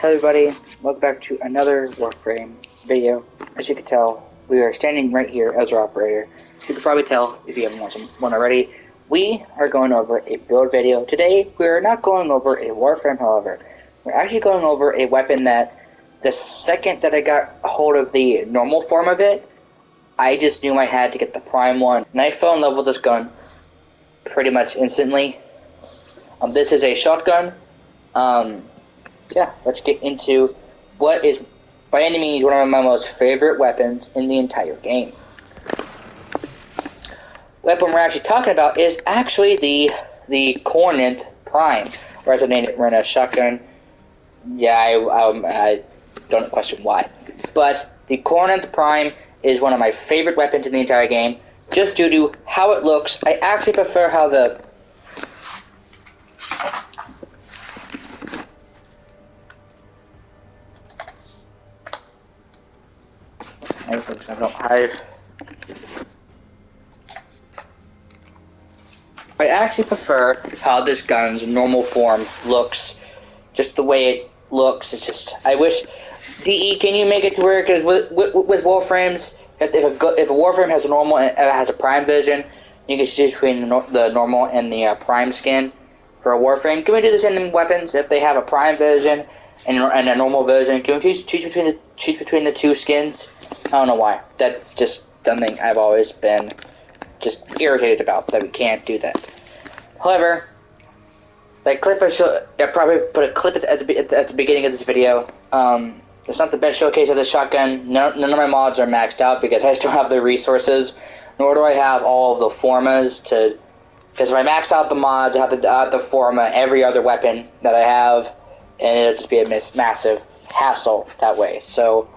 Hello everybody, welcome back to another Warframe video. As you can tell, we are standing right here as our operator. As you can probably tell, if you haven't watched one already, we are going over a build video. Today, we are not going over a Warframe, however. We're actually going over a weapon that, the second that I got a hold of the normal form of it, I just knew I had to get the prime one. And I fell in love with this gun pretty much instantly. This is a shotgun. Yeah, let's get into what is, by any means, one of my most favorite weapons in the entire game. Weapon we're actually talking about is actually the Cornant Prime, or as I named it, we're in a shotgun. Yeah, I don't question why. But the Cornant Prime is one of my favorite weapons in the entire game, just due to how it looks. I actually prefer how the... I actually prefer how this gun's normal form looks. Just the way it looks. It's just, I wish, DE, can you make it to where, because with Warframes, if a Warframe has a normal and has a prime vision, you can choose between the normal and the prime skin for a Warframe. Can we do this in weapons? If they have a prime version and a normal version, can we choose between the two skins? I don't know why. That's just something I've always been just irritated about, that we can't do that. However, that clip I probably put a clip at the beginning of this video. It's not the best showcase of the shotgun. None of my mods are maxed out because I still have the resources, nor do I have all of the formas to. Because if I maxed out the mods, I have the forma every other weapon that I have, and it'll just be a massive hassle that way. So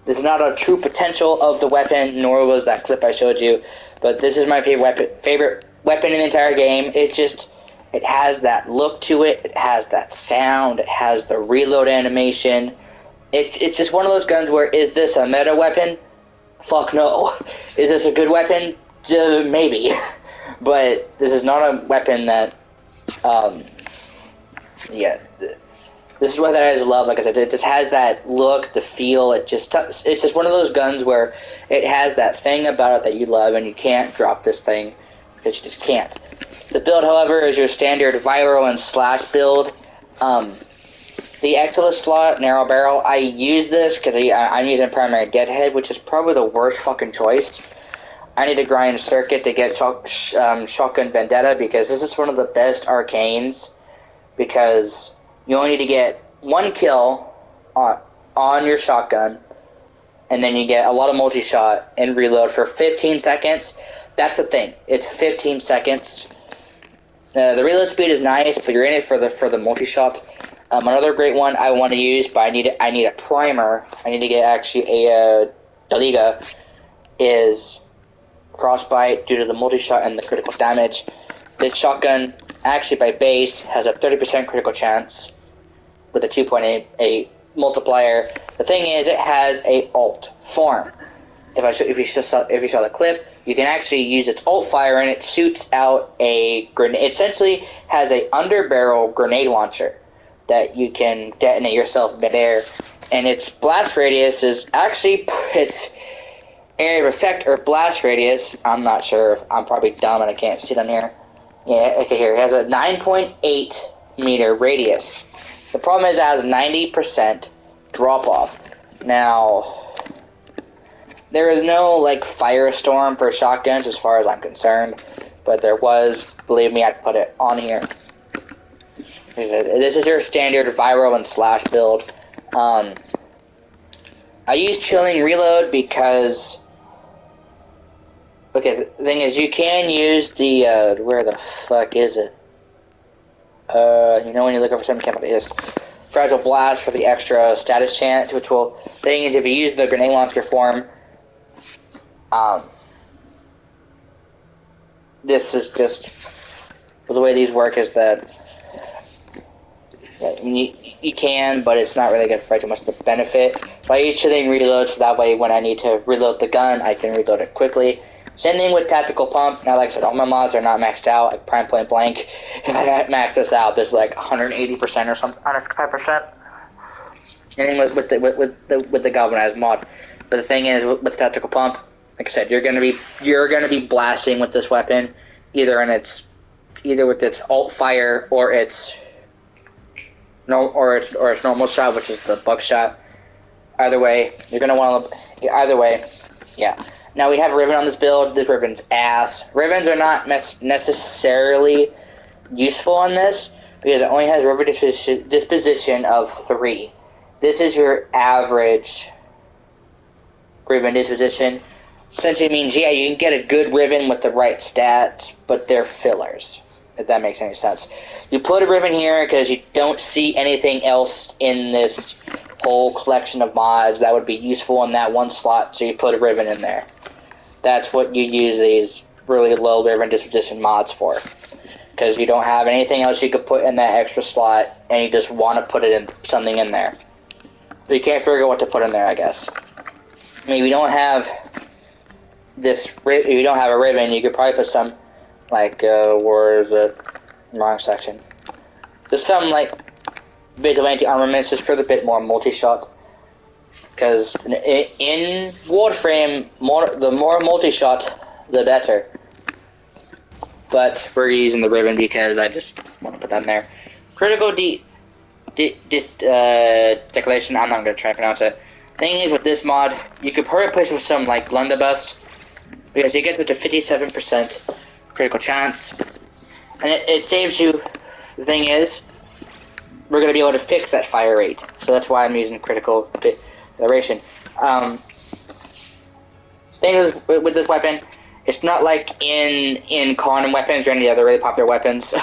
this is not a true potential of the weapon, nor was that clip I showed you. But this is my favorite weapon in the entire game. It has that look to it. It has that sound. It has the reload animation. It's just one of those guns where, is this a meta weapon? Fuck no. Is this a good weapon? Maybe. But this is not a weapon that, yeah. This is what I just love. Like I said, it just has that look, the feel. It's just one of those guns where it has that thing about it that you love, and you can't drop this thing because you just can't. The build, however, is your standard viral and slash build. The Ectolus slot, narrow barrel, I use this because I'm using primary deadhead, which is probably the worst fucking choice. I need to grind circuit to get shotgun vendetta, because this is one of the best arcanes, because you only need to get one kill on your shotgun, and then you get a lot of multi-shot and reload for 15 seconds. That's the thing. It's 15 seconds. The reload speed is nice, but you're in it for the multi-shot. Another great one I want to use, but I need a primer. I need to get actually a Daliga, is Frostbite, due to the multi-shot and the critical damage. This shotgun, actually by base, has a 30% critical chance with a 2.8 multiplier. The thing is, it has a alt form. If you saw the clip, you can actually use its alt fire, and it shoots out a grenade. It essentially has a underbarrel grenade launcher that you can detonate yourself midair, and its blast radius is actually its area of effect, or blast radius. I'm not sure. I'm probably dumb and I can't see it on here. Yeah, okay, here it has a 9.8 meter radius. The problem is it has 90% drop off. Now, there is no like firestorm for shotguns as far as I'm concerned, but there was. Believe me, I'd put it on here. This is your standard viral and slash build. I use chilling reload because, okay, the thing is, you can use the, where the fuck is it? You know when you're looking for something, it is Fragile Blast for the extra status chance, which will, the thing is, if you use the grenade launcher form, this is just, the way these work is that, you can, but it's not really good for too much the benefit. So I use chilling reload, so that way when I need to reload the gun, I can reload it quickly. Same thing with tactical pump. Now, like I said, all my mods are not maxed out, like prime point blank. If I max this out, this is like 180% or something, 105%. anything with the galvanized mod. But the thing is, with the tactical pump, like I said, you're gonna be blasting with this weapon, either with its alt fire or its normal shot, which is the buckshot. Either way, you're gonna want to. Either way, yeah. Now we have Riven on this build. This Riven's ass. Rivens are not necessarily useful on this because it only has Riven disposition of 3. This is your average Riven disposition. Essentially means, yeah, you can get a good Riven with the right stats, but they're fillers, if that makes any sense. You put a Riven here because you don't see anything else in this whole collection of mods that would be useful in that one slot, so you put a Riven in there. That's what you use these really low Riven disposition mods for. Because you don't have anything else you could put in that extra slot, and you just want to put something in there. So you can't figure out what to put in there, I guess. I mean, if you don't have if you don't have a Riven, you could probably put some, like, where is it? Wrong section. Just some, like, vigilante armaments, just for the bit more multi-shot. Because in Warframe, the more multi-shot, the better. But we're using the Riven because I just want to put that in there. Critical declaration, I'm not going to try to pronounce it. Thing is, with this mod, you could probably push with some, like, blunderbuss, because you get to 57% critical chance. And it saves you. The thing is, we're going to be able to fix that fire rate. So that's why I'm using critical declaration. Thing is, with this weapon, it's not like in common weapons or any other really popular weapons.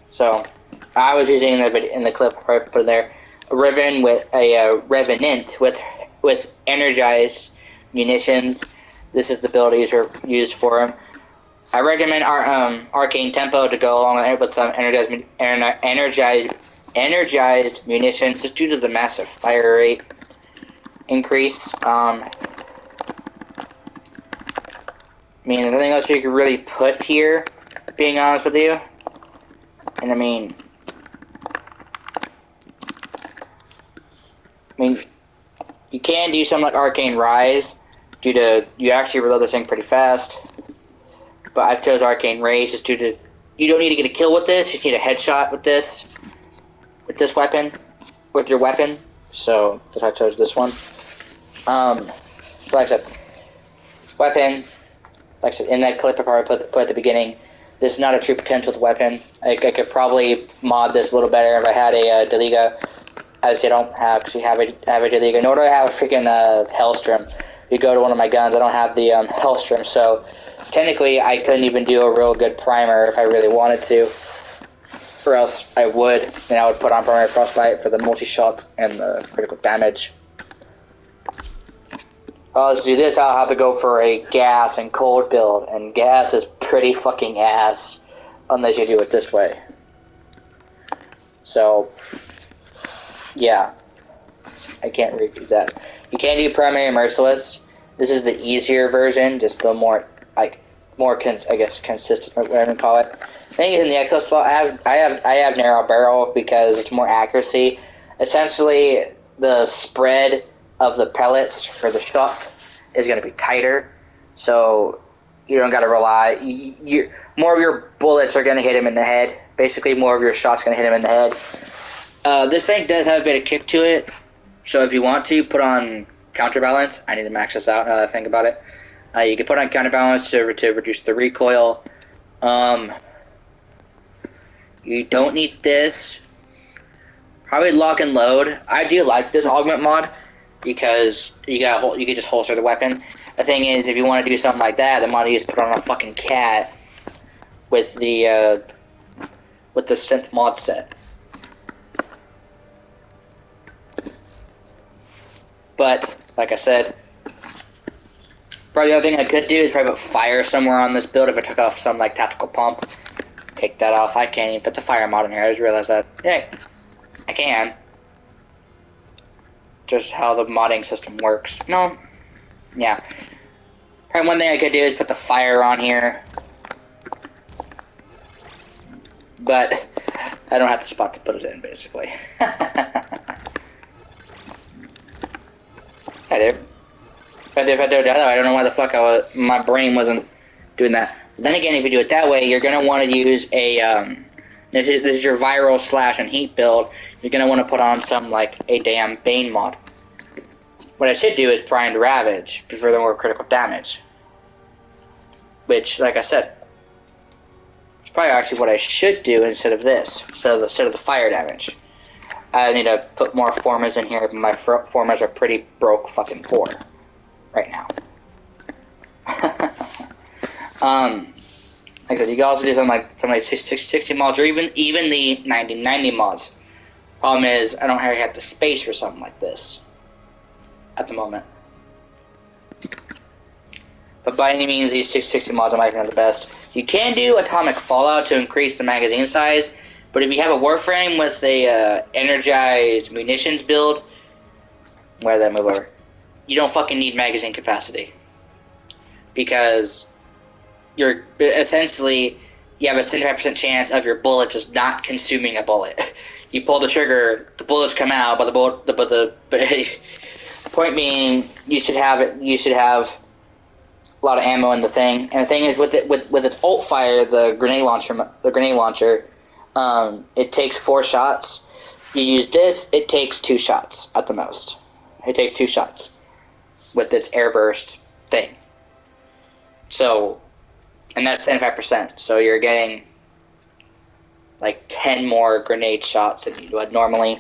So, I was using in the clip right put there a Riven with a Revenant with energized munitions. This is the abilities are used for him. I recommend our arcane tempo to go along with some energized munitions, just due to the massive fire rate increase. I mean, nothing else you could really put here, being honest with you. And I mean, you can do something like Arcane Rise, due to you actually reload this thing pretty fast. But I chose Arcane Raise just due to you don't need to get a kill with this, you just need a headshot with this weapon, with your weapon. So that's why I chose this one. Like I said, weapon. Like I said, in that clip I probably put at the beginning, this is not a true potential with the weapon. I could probably mod this a little better if I had a Deliga, as I don't have, because you have a Deliga. Nor do I have a freaking Hellstrom. If you go to one of my guns, I don't have the Hellstrom, so technically I couldn't even do a real good primer if I really wanted to. Or else I would, and I would put on Primary Frostbite for the multi-shot and the critical damage. Well, let's do this, I'll have to go for a gas and cold build, and gas is pretty fucking ass, unless you do it this way. So, yeah, I can't really do that. You can do primary merciless. This is the easier version, just the more, consistent, whatever you call it. Then in the exo slot, I have narrow barrel because it's more accuracy. Essentially, the spread of the pellets for the shot is going to be tighter, so you don't got to rely. More of your bullets are going to hit him in the head. Basically, more of your shots going to hit him in the head. This thing does have a bit of kick to it, so if you want to put on counterbalance, I need to max this out now that I think about it. You can put on counterbalance to reduce the recoil. You don't need this. Probably lock and load. I do like this augment mod because you can just holster the weapon. The thing is, if you want to do something like that, the mod you just put on a fucking cat with the synth mod set. But like I said, probably the other thing I could do is probably put fire somewhere on this build if I took off some like tactical pump. Take that off. I can't even put the fire mod in here. I just realized that. Yeah, I can. Just how the modding system works. No. Yeah. Probably one thing I could do is put the fire on here. But I don't have the spot to put it in, basically. Hi there. If I did it that way, I don't know why the fuck my brain wasn't doing that. But then again, if you do it that way, you're going to want to use a, this is your viral slash and heat build. You're going to want to put on some, like, a damn Bane mod. What I should do is Primed Ravage for the more critical damage. Which, like I said, is probably actually what I should do instead of this, instead of the fire damage. I need to put more formas in here, but my formas are pretty broke fucking poor right now. Like I said, you can also do some like 60 mods, or even the 90 mods. Problem is, I don't really have the space for something like this at the moment. But by any means, these 660 mods are not the best. You can do Atomic Fallout to increase the magazine size, but if you have a Warframe with a energized munitions build, where did that move over? You don't fucking need magazine capacity. Because you're essentially, you have a 75% chance of your bullet just not consuming a bullet. You pull the trigger, the bullets come out, but the point being, you should have a lot of ammo in the thing. And the thing is, with its ult fire, the grenade launcher, it takes 4 shots. You use this, it takes 2 shots at the most. It takes 2 shots with its airburst thing. So, and that's 75%. So you're getting like 10 more grenade shots than you would normally.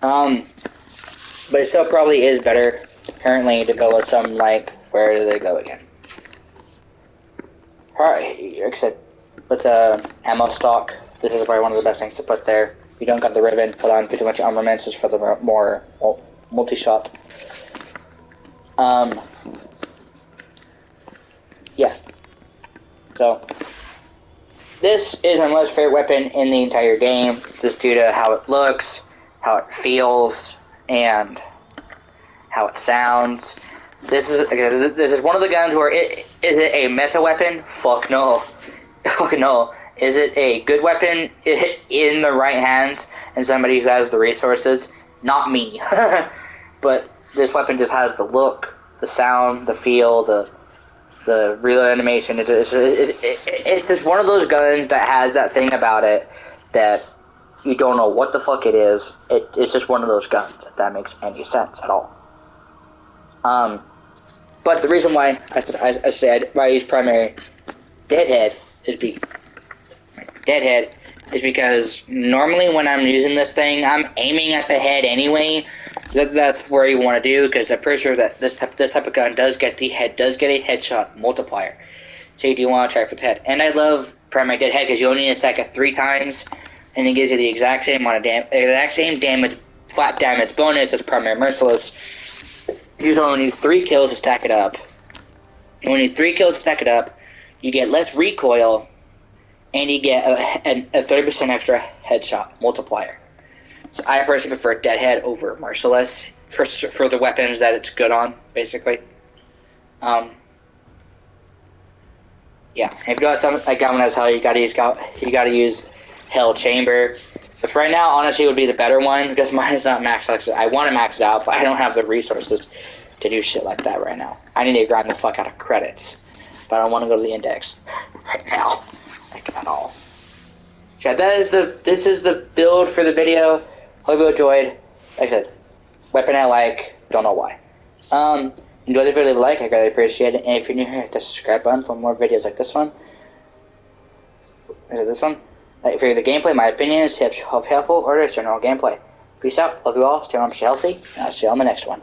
But it still probably is better currently to build with some, like, where do they go again? Alright, except with the ammo stock, this is probably one of the best things to put there. If you don't got the Riven, put on 50 much armaments just for the more multi-shot. Yeah. So, this is my most favorite weapon in the entire game, just due to how it looks, how it feels, and how it sounds. This is one of the guns where is it a meta weapon? Fuck no. Fuck no. Is it a good weapon in the right hands and somebody who has the resources? Not me. But this weapon just has the look, the sound, the feel, the reload animation. It's just one of those guns that has that thing about it that you don't know what the fuck it is. It's just one of those guns, if that makes any sense at all. But the reason why I said why I use primary deadhead is because normally when I'm using this thing, I'm aiming at the head anyway. That's where you want to do, because I'm pretty sure that this type of gun does get a headshot multiplier. So you do want to try for the head. And I love primary deadhead because you only need to attack it 3 times, and it gives you the exact same amount of damage, flat damage bonus as primary merciless. You only need 3 kills to stack it up. You only need 3 kills to stack it up. You get less recoil, and you get a 30% extra headshot multiplier. So I personally prefer Deadhead over Merciless for the weapons that it's good on, basically. Yeah, and if you got something like Goblin as Hell, you gotta use Hell Chamber. But right now, honestly, it would be the better one because mine is not maxed out. I want to max it out, but I don't have the resources to do shit like that right now. I need to grind the fuck out of credits, but I don't want to go to the index right now, like at all. So this is the build for the video. Hope you enjoyed. Like I said, weapon I like, don't know why. Enjoy the video, leave a like, I greatly appreciate it. And if you're new here, hit the subscribe button for more videos like this one. Like, for the gameplay, my opinions, tips, helpful, or just general gameplay. Peace out, love you all, stay warm, stay healthy, and I'll see you on the next one.